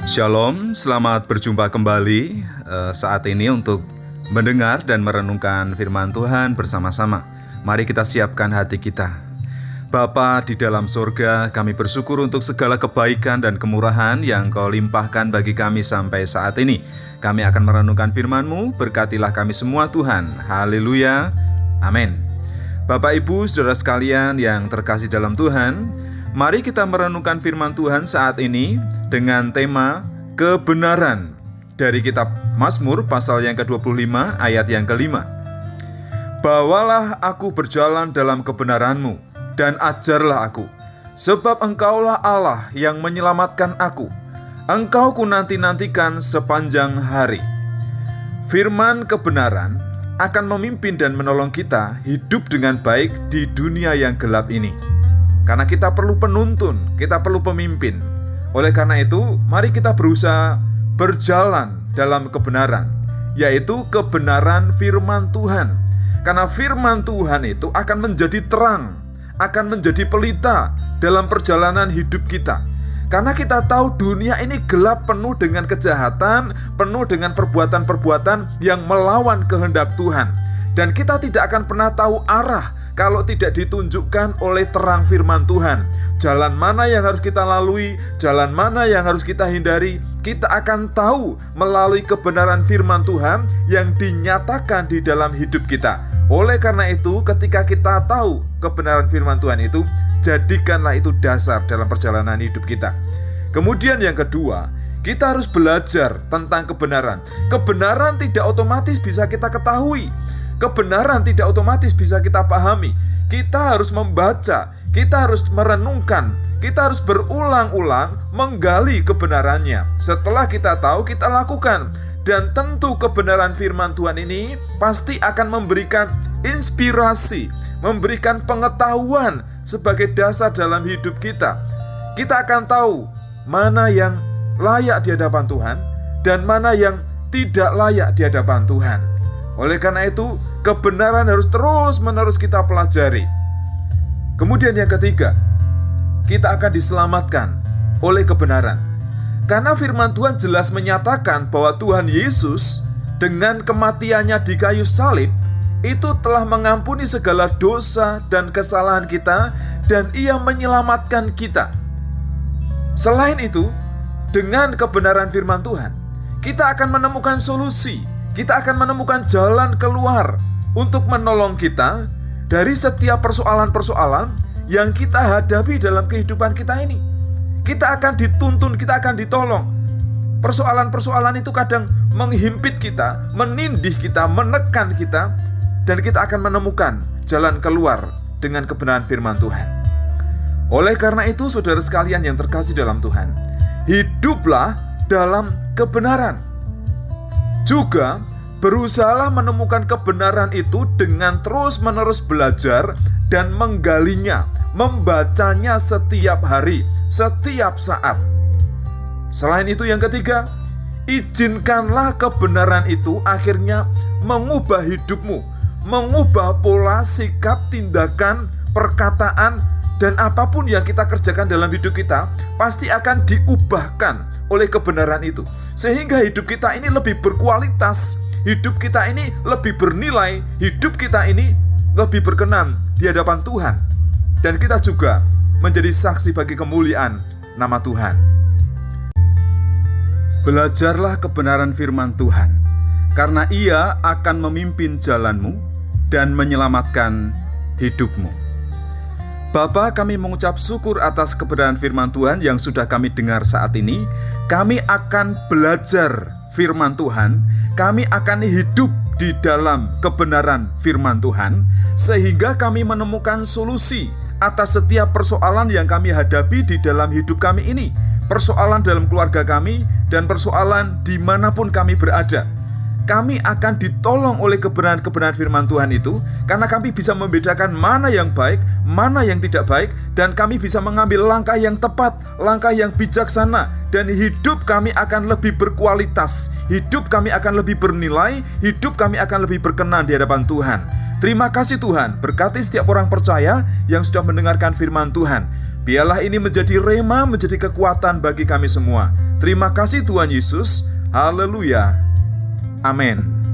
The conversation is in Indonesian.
Shalom, selamat berjumpa kembali saat ini untuk mendengar dan merenungkan firman Tuhan bersama-sama. Mari kita siapkan hati kita. Bapa di dalam surga, kami bersyukur untuk segala kebaikan dan kemurahan yang Kau limpahkan bagi kami sampai saat ini. Kami akan merenungkan firman-Mu, berkatilah kami semua Tuhan. Haleluya, amin. Bapak, Ibu, saudara sekalian yang terkasih dalam Tuhan, mari kita merenungkan firman Tuhan saat ini dengan tema kebenaran dari kitab Mazmur pasal yang ke-25 ayat yang ke-5. Bawalah aku berjalan dalam kebenaran-Mu dan ajarlah aku, sebab Engkaulah Allah yang menyelamatkan aku. Engkau ku nanti-nantikan sepanjang hari. Firman kebenaran akan memimpin dan menolong kita hidup dengan baik di dunia yang gelap ini. Karena kita perlu penuntun, kita perlu pemimpin. Oleh karena itu, mari kita berusaha berjalan dalam kebenaran, yaitu kebenaran firman Tuhan. Karena firman Tuhan itu akan menjadi terang, akan menjadi pelita dalam perjalanan hidup kita. Karena kita tahu dunia ini gelap, penuh dengan kejahatan, penuh dengan perbuatan-perbuatan yang melawan kehendak Tuhan. Dan kita tidak akan pernah tahu arah kalau tidak ditunjukkan oleh terang firman Tuhan. Jalan mana yang harus kita lalui, jalan mana yang harus kita hindari, kita akan tahu melalui kebenaran firman Tuhan yang dinyatakan di dalam hidup kita. Oleh karena itu, ketika kita tahu kebenaran firman Tuhan itu, jadikanlah itu dasar dalam perjalanan hidup kita. Kemudian yang kedua, kita harus belajar tentang kebenaran. Kebenaran tidak otomatis bisa kita ketahui. Kebenaran tidak otomatis bisa kita pahami. Kita harus membaca, kita harus merenungkan, kita harus berulang-ulang menggali kebenarannya. Setelah kita tahu, kita lakukan. Dan tentu kebenaran firman Tuhan ini pasti akan memberikan inspirasi, memberikan pengetahuan sebagai dasar dalam hidup kita. Kita akan tahu mana yang layak di hadapan Tuhan dan mana yang tidak layak di hadapan Tuhan. Oleh karena itu, kebenaran harus terus-menerus kita pelajari. Kemudian yang ketiga, kita akan diselamatkan oleh kebenaran. Karena firman Tuhan jelas menyatakan bahwa Tuhan Yesus dengan kematiannya di kayu salib itu telah mengampuni segala dosa dan kesalahan kita, dan Ia menyelamatkan kita. Selain itu, dengan kebenaran firman Tuhan, kita akan menemukan solusi. Kita akan menemukan jalan keluar untuk menolong kita dari setiap persoalan-persoalan yang kita hadapi dalam kehidupan kita ini. Kita akan dituntun, kita akan ditolong. Persoalan-persoalan itu kadang menghimpit kita, menindih kita, menekan kita, dan kita akan menemukan jalan keluar dengan kebenaran firman Tuhan. Oleh karena itu, saudara sekalian yang terkasih dalam Tuhan, hiduplah dalam kebenaran. Juga berusahalah menemukan kebenaran itu dengan terus-menerus belajar dan menggalinya, membacanya setiap hari, setiap saat. Selain itu yang ketiga, izinkanlah kebenaran itu akhirnya mengubah hidupmu, mengubah pola, sikap, tindakan, perkataan, dan apapun yang kita kerjakan dalam hidup kita pasti akan diubahkan oleh kebenaran itu. Sehingga hidup kita ini lebih berkualitas, hidup kita ini lebih bernilai, hidup kita ini lebih berkenan di hadapan Tuhan. Dan kita juga menjadi saksi bagi kemuliaan nama Tuhan. Belajarlah kebenaran firman Tuhan, karena Ia akan memimpin jalanmu dan menyelamatkan hidupmu. Bapa, kami mengucap syukur atas kebenaran firman Tuhan yang sudah kami dengar saat ini. Kami akan belajar firman Tuhan, kami akan hidup di dalam kebenaran firman Tuhan, sehingga kami menemukan solusi atas setiap persoalan yang kami hadapi di dalam hidup kami ini. Persoalan dalam keluarga kami dan persoalan dimanapun kami berada. Kami akan ditolong oleh kebenaran-kebenaran firman Tuhan itu, karena kami bisa membedakan mana yang baik, mana yang tidak baik, dan kami bisa mengambil langkah yang tepat, langkah yang bijaksana, dan hidup kami akan lebih berkualitas, hidup kami akan lebih bernilai, hidup kami akan lebih berkenan di hadapan Tuhan. Terima kasih Tuhan, berkati setiap orang percaya yang sudah mendengarkan firman Tuhan. Biarlah ini menjadi rema, menjadi kekuatan bagi kami semua. Terima kasih Tuhan Yesus. Haleluya. Amin.